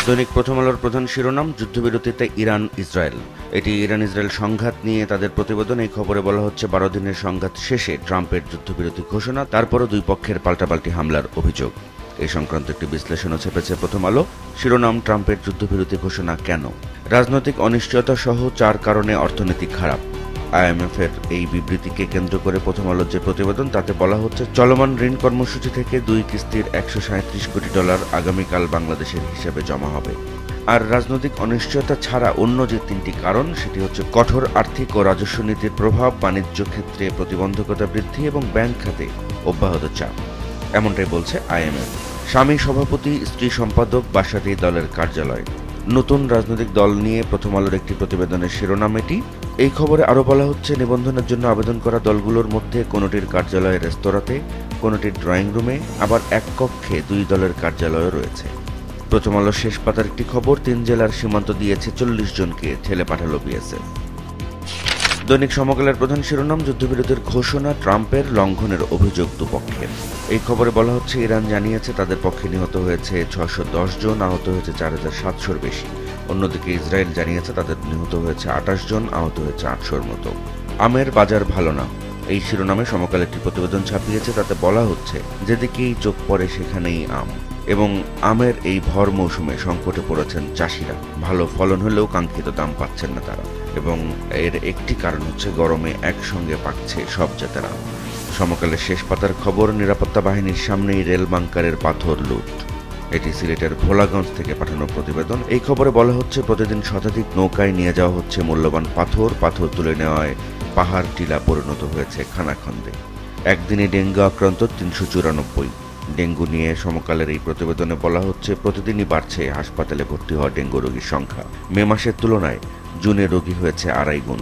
দৈনিক প্রথম আলোর প্রধান শিরোনাম, যুদ্ধবিরতিতে ইরান ইসরায়েল। এটি ইরান ইসরায়েল সংঘাত নিয়ে তাদের প্রতিবেদন। এই খবরে বলা হচ্ছে 12 দিনের সংঘাত শেষে ট্রাম্পের যুদ্ধবিরতি ঘোষণা, তারপরও দুই পক্ষের পাল্টাপাল্টি হামলার অভিযোগ। এই সংক্রান্ত একটি বিশ্লেষণও ছেপেছে প্রথম আলো। শিরোনাম, ট্রাম্পের যুদ্ধবিরতি ঘোষণা কেন? রাজনৈতিক অনিশ্চয়তা সহ 4 কারণে অর্থনীতি খারাপ। আইএমএফের এই বিবৃতিকে কেন্দ্র করে প্রথম আলোর যে প্রতিবেদন, তাতে বলা হচ্ছে চলমান ঋণ কর্মসূচি থেকে 2 কিস্তির $137 কোটি আগামীকাল বাংলাদেশের হিসেবে জমা হবে। আর রাজনৈতিক অনিশ্চয়তা ছাড়া অন্য যে 3টি কারণ, সেটি হচ্ছে কঠোর আর্থিক ও রাজস্ব নীতির প্রভাব, বাণিজ্য ক্ষেত্রে প্রতিবন্ধকতা বৃদ্ধি এবং ব্যাংক খাতে অব্যাহত চাপ। এমনটাই বলছে আইএমএফ। স্বামী সভাপতি, স্ত্রী সম্পাদক, বাসাতেই দলের কার্যালয়। নতুন রাজনৈতিক দল নিয়ে প্রথম আলোর একটি প্রতিবেদনের শিরোনাম এটি। এই খবরে আরও বলা হচ্ছে, নিবন্ধনের জন্য আবেদন করা দলগুলোর মধ্যে কোনোটির কার্যালয়ে রেস্তোরাঁতে, কোনোটির ড্রয়িং রুমে, আবার এক কক্ষে 2 দলের কার্যালয়ও রয়েছে। প্রথম আলোর শেষ পাতার একটি খবর, 3 জেলার সীমান্ত দিয়েছে 40 জনকে, ঠেলে পাঠালো বিএসএফ। দৈনিক সমকালের প্রধান শিরোনাম, যুদ্ধবিরতির ঘোষণা, ট্রাম্পের লঙ্ঘনের অভিযোগ দুপক্ষের। এই খবরে বলা হচ্ছে, ইরান জানিয়েছে তাদের পক্ষে নিহত হয়েছে 610 জন, আহত হয়েছে 4700-র বেশি। অন্যদিকে ইসরায়েল জানিয়েছে তাদের নিহত হয়েছে 28 জন, আহত হয়েছে 800-র মতো। আমের বাজার ভালো না, এই শিরোনামে সমকাল একটি প্রতিবেদন ছাপিয়েছে। তাতে বলা হচ্ছে, যেদিকেই চোখ পড়ে সেখানেই আম, এবং আমের এই ভর মৌসুমে সংকটে পড়েছেন চাষিরা। ভালো ফলন হলেও কাঙ্ক্ষিত দাম পাচ্ছেন না তারা, এবং এর একটি কারণ হচ্ছে গরমে একসঙ্গে পাকছে সব জাতের আম। সমকালের শেষ পাতার খবর, নিরাপত্তা বাহিনীর সামনেই রেল বাংকারের পাথর লুট। এটি সিলেটের ভোলাগঞ্জ থেকে পাঠানো প্রতিবেদন। এই খবরে বলা হচ্ছে, প্রতিদিন শতাধিক নৌকায় নিয়ে যাওয়া হচ্ছে মূল্যবান পাথর। পাথর তুলে নেওয়ায় পাহাড় টিলা পরিণত হয়েছে খানাখন্দে। একদিনে ডেঙ্গু আক্রান্ত 394। ডেঙ্গু নিয়ে সমকালের এই প্রতিবেদনে বলা হচ্ছে, প্রতিদিনই বাড়ছে হাসপাতালে ভর্তি হওয়া ডেঙ্গু রোগীর সংখ্যা। মে মাসের তুলনায় জুনে রোগী হয়েছে 2.5 গুণ।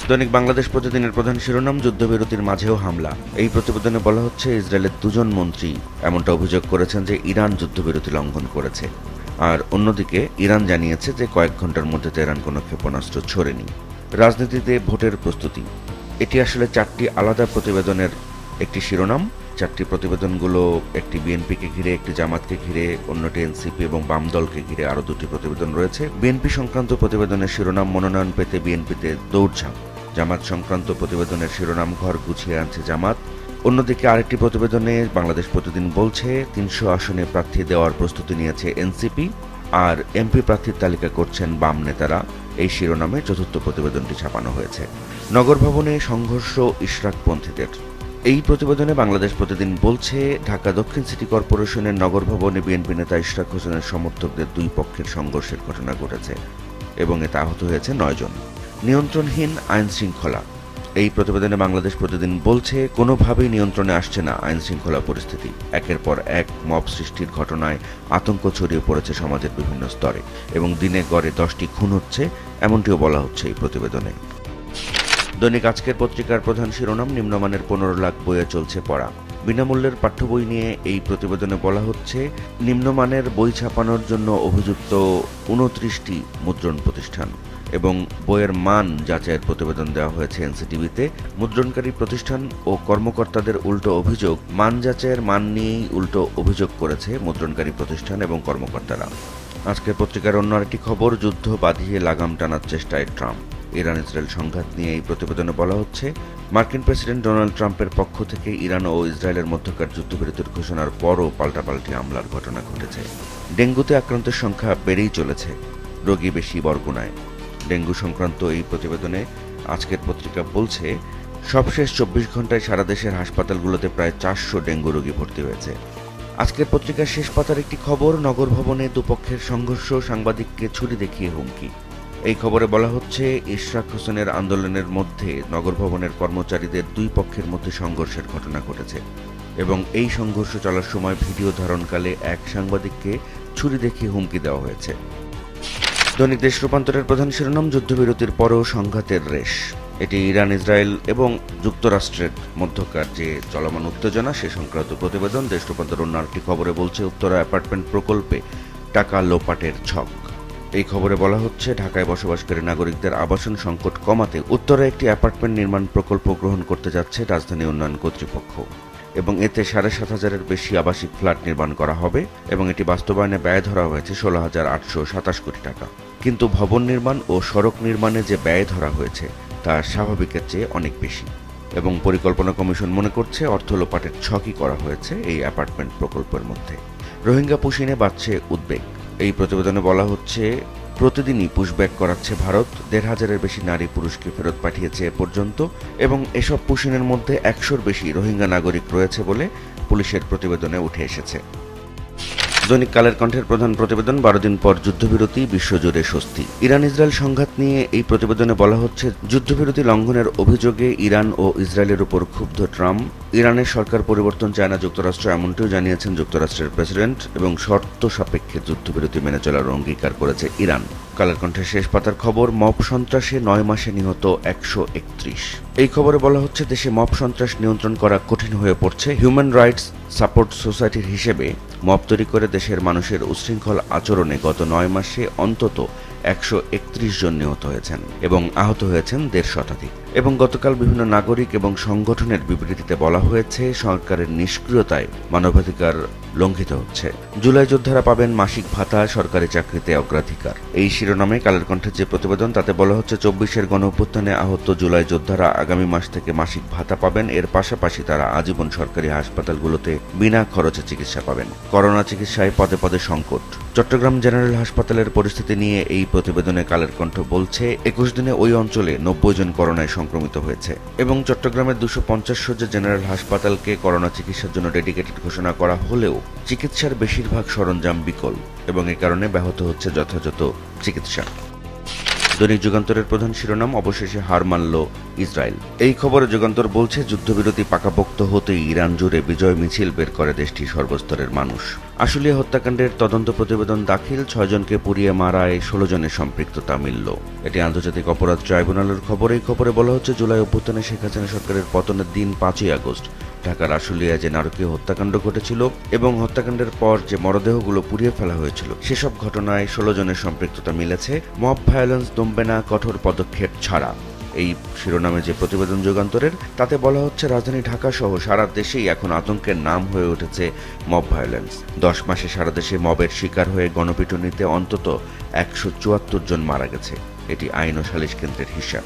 দৈনিক বাংলাদেশ প্রতিদিনের প্রধান শিরোনাম, যুদ্ধবিরতির মাঝেও হামলা। এই প্রতিবেদনে বলা হচ্ছে, ইসরায়েলের 2 জন মন্ত্রী এমনটা অভিযোগ করেছেন যে ইরান যুদ্ধবিরতি লঙ্ঘন করেছে। আর অন্যদিকে ইরান জানিয়েছে যে কয়েক ঘন্টার মধ্যে তেহরান কোনো ক্ষেপণাস্ত্র ছোড়েনি। রাজনীতিতে ভোটের প্রস্তুতি, এটি আসলে 4টি আলাদা প্রতিবেদনের একটি শিরোনাম। 4টি প্রতিবেদনগুলো, একটি বিএনপিকে ঘিরে, একটি জামাতকে ঘিরে, অন্যটি এনসিপি এবং বাম দলকে ঘিরে আরও 2টি প্রতিবেদন রয়েছে। বিএনপি সংক্রান্ত প্রতিবেদনের শিরোনাম, মনোনয়ন পেতে বিএনপিতে দৌড়ঝাঁপ। জামাত সংক্রান্ত প্রতিবেদনের শিরোনাম, ঘর গুছিয়ে আনছে জামাত। অন্যদিকে আরেকটি প্রতিবেদনে বাংলাদেশ প্রতিদিন বলছে, 300 আসনে প্রার্থী দেওয়ার প্রস্তুতি নিয়েছে এনসিপি, আর এমপি প্রার্থীর তালিকা করছেন বাম নেতারা। এই শিরোনামে চতুর্থ প্রতিবেদনটি ছাপানো হয়েছে। নগর ভবনে সংঘর্ষ ইশরাকপন্থীদের। এই প্রতিবেদনে বাংলাদেশ প্রতিদিন বলছে, ঢাকা দক্ষিণ সিটি কর্পোরেশনের নগর ভবনে বিএনপি নেতা ইশরাক হোসেনের সমর্থকদের 2 পক্ষের সংঘর্ষের ঘটনা ঘটেছে এবং এতে আহত হয়েছে 9 জন। নিয়ন্ত্রণহীন আইন শৃঙ্খলা। এই প্রতিবেদনে বাংলাদেশ প্রতিদিন বলছে, কোনোভাবেই নিয়ন্ত্রণে আসছে না আইন শৃঙ্খলা পরিস্থিতি। একের পর এক মব সৃষ্টির ঘটনায় আতঙ্ক ছড়িয়ে পড়েছে সমাজের বিভিন্ন স্তরে, এবং দিনে গড়ে 10টি খুন হচ্ছে, এমনটিও বলা হচ্ছে এই প্রতিবেদনে। দৈনিক আজকের পত্রিকার প্রধান শিরোনাম, নিম্নমানের 15 লাখ বইয়ে চলছে পড়া। বিনামূল্যের পাঠ্য বই নিয়ে এই প্রতিবেদনে বলা হচ্ছে, নিম্নমানের বই ছাপানোর জন্য অভিযুক্ত 29টি মুদ্রণ প্রতিষ্ঠান, এবং বইয়ের মান যাচাইয়ের প্রতিবেদন দেওয়া হয়েছে এনসিটিভিতে। মুদ্রণকারী প্রতিষ্ঠান ও কর্মকর্তাদের উল্টো অভিযোগ, মান যাচাইয়ের মান নিয়েই উল্টো অভিযোগ করেছে মুদ্রণকারী প্রতিষ্ঠান এবং কর্মকর্তারা। আজকের পত্রিকার অন্য আরেকটি খবর, যুদ্ধ বাঁধিয়ে লাগাম টানার চেষ্টায় ট্রাম্প। ইরান ইসরায়েল সংঘাত নিয়ে এই প্রতিবেদনে বলা হচ্ছে, মার্কিন প্রেসিডেন্ট ডোনাল্ড ট্রাম্পের পক্ষ থেকে ইরান ও ইসরায়েলের মধ্যকার যুদ্ধবিরতির ঘোষণার পরও পাল্টাপাল্টি হামলার ঘটনা ঘটেছে। ডেঙ্গুতে আক্রান্তের সংখ্যা বেড়েই চলেছে, রোগী বেশি বরগুনায়। ডেঙ্গু সংক্রান্ত এই প্রতিবেদনে আজকের পত্রিকা বলছে, সবশেষ 24 ঘন্টায় সারা দেশের হাসপাতালগুলোতে প্রায় 400 ডেঙ্গু রোগী ভর্তি হয়েছে। আজকের পত্রিকার শেষ পাতার একটি খবর, নগর ভবনে দুপক্ষের সংঘর্ষ, সাংবাদিককে ছুরি দেখিয়ে হুমকি। এই খবরে বলা হচ্ছে, ইশরাক হোসেনের আন্দোলনের মধ্যে নগর ভবনের কর্মচারীদের 2 পক্ষের মধ্যে সংঘর্ষের ঘটনা ঘটেছে, এবং এই সংঘর্ষ চলার সময় ভিডিও ধারণকালে এক সাংবাদিককে ছুরি দেখিয়ে হুমকি দেওয়া হয়েছে। দৈনিক দেশ রূপান্তরের প্রধান শিরোনাম, যুদ্ধবিরতির পরও সংঘাতের রেশ। এটি ইরান ইসরায়েল এবং যুক্তরাষ্ট্রের মধ্যকার যে চলমান উত্তেজনা সে সংক্রান্ত প্রতিবেদন। দেশ রূপান্তর অন্য আরেকটি খবরে বলছে, উত্তরা অ্যাপার্টমেন্ট প্রকল্পে টাকা লোপাটের ছক। এই খবরে বলা হচ্ছে, ঢাকায় বসবাসকারী নাগরিকদের আবাসন সংকট কমাতে উত্তরায় একটি অ্যাপার্টমেন্ট নির্মাণ প্রকল্প গ্রহণ করতে যাচ্ছে রাজধানী উন্নয়ন কর্তৃপক্ষ। এবং এতে ৭,৫০০-এর বেশি আবাসিক ফ্ল্যাট নির্মাণ করা হবে এবং এটি বাস্তবায়নে ব্যয় ধরা হয়েছে ১৬,৮২৭ কোটি টাকা। কিন্তু ভবন নির্মাণ ও সড়ক নির্মাণে যে ব্যয় ধরা হয়েছে তা স্বাভাবিকের চেয়ে অনেক বেশি এবং পরিকল্পনা কমিশন মনে করছে অর্থ লোপাটের ছকই করা হয়েছে এই অ্যাপার্টমেন্ট প্রকল্পের মধ্যে। রোহিঙ্গা পুশিনে বাড়ছে উদ্বেগ। এই প্রতিবেদনে বলা হচ্ছে, প্রতিদিনই পুশব্যাক করাচ্ছে ভারত, ১৫০০-এর বেশি নারী পুরুষকে ফেরত পাঠিয়েছে এ পর্যন্ত এবং এসব পুশিনের মধ্যে ১০০-র বেশি রোহিঙ্গা নাগরিক রয়েছে বলে পুলিশের প্রতিবেদনে উঠে এসেছে। দৈনিক কালের কণ্ঠের প্রধান প্রতিবেদন, ১২ দিন পর যুদ্ধবিরতি, বিশ্বজুড়ে স্বস্তি। ইরান ইসরায়েল সংঘাত নিয়ে এই প্রতিবেদনে বলা হচ্ছে, যুদ্ধবিরতি লঙ্ঘনের অভিযোগে ইরান ও ইসরায়েলের উপর ক্ষুব্ধ ট্রাম্প। ইরানের সরকার পরিবর্তন চায় না যুক্তরাষ্ট্র, এমনটিও জানিয়েছেন যুক্তরাষ্ট্রের প্রেসিডেন্ট এবং শর্ত সাপেক্ষে যুদ্ধবিরতি মেনে চলার অঙ্গীকার করেছে ইরান। কালের কণ্ঠের শেষ পাতার খবর, মব সন্ত্রাসে ৯ মাসে নিহত ১৩১। এই খবরে বলা হচ্ছে, দেশে মব সন্ত্রাস নিয়ন্ত্রণ করা কঠিন হয়ে পড়ছে। হিউম্যান রাইটস সাপোর্ট সোসাইটির হিসেবে মব তৈরি করে দেশের মানুষের উচ্ছৃঙ্খল আচরণে গত ৯ মাসে অন্তত ১৩১ জন নিহত হয়েছেন এবং আহত হয়েছেন ১৫০ শতাধিক। এবং গতকাল বিভিন্ন নাগরিক এবং সংগঠনের বিবৃতিতে বলা হয়েছে, সরকারের নিষ্ক্রিয়তায় মানবাধিকার লঙ্ঘিত হচ্ছে। জুলাই যোদ্ধারা পাবেন মাসিক ভাতা, সরকারি চাকরিতে অগ্রাধিকার। এই শিরোনামে কালের কণ্ঠের যে প্রতিবেদন তাতে বলা হচ্ছে, ২৪-এর গণঅভ্যুত্থানে আহত জুলাই যোদ্ধারা আগামী মাস থেকে মাসিক ভাতা পাবেন। এর পাশাপাশি তারা আজীবন সরকারি হাসপাতালগুলোতে বিনা খরচে চিকিৎসা পাবেন। করোনা চিকিৎসায় পদে পদে সংকট। চট্টগ্রাম জেনারেল হাসপাতালের পরিস্থিতি নিয়ে এই প্রতিবেদনে কালের কণ্ঠ বলছে, ২১ দিনে ওই অঞ্চলে ৯০ জন করোনায় সংক্রমিত হয়েছে এবং চট্টগ্রামের ২৫০ শয্যা জেনারেল হাসপাতালকে করোনা চিকিৎসার জন্য ডেডিকেটেড ঘোষণা করা হলেও চিকিৎসার বেশিরভাগ সরঞ্জাম বিকল এবং এ কারণে ব্যাহত হচ্ছে যথাযথ চিকিৎসা। দৈনিক যুগান্তরের প্রধান শিরোনাম, অবশেষে হার মানল ইসরায়েল। এই খবরে যুগান্তর বলছে, যুদ্ধবিরতি পাকাপোক্ত হতেই ইরান জুড়ে বিজয় মিছিল বের করে দেশটির সর্বস্তরের মানুষ। আশুলিয়া হত্যাকাণ্ডের তদন্ত প্রতিবেদন দাখিল, ৬ জনকে পুড়িয়ে মারায় ১৬ জনের সম্পৃক্ততা মিলল। এটি আন্তর্জাতিক অপরাধ ট্রাইব্যুনালের খবর। এই খবরে বলা হচ্ছে, জুলাই অভ্যুত্থানে শেখ হাসিনা সরকারের পতনের দিন ৫ই আগস্ট ঢাকার আশুলিয়ায় যে নারকীয় হত্যাকাণ্ড ঘটেছিল এবং হত্যাকাণ্ডের পর যে মরদেহগুলো পুড়িয়ে ফেলা হয়েছিল, সেসব ঘটনায় ১৬ জনের সম্পৃক্ততা মিলেছে। মব ভায়োলেন্স দমবে না কঠোর পদক্ষেপ ছাড়া। এই শিরোনামে যে প্রতিবেদন যুগান্তরের তাতে বলা হচ্ছে, রাজধানী ঢাকা সহ সারা দেশেই এখন আতঙ্কের নাম হয়ে উঠেছে মব ভায়োলেন্স। ১০ মাসে সারা দেশে মবের শিকার হয়ে গণপিটুনিতে অন্তত ১৭৪ জন মারা গেছে। এটি আইন ও সালিশ কেন্দ্রের হিসাব।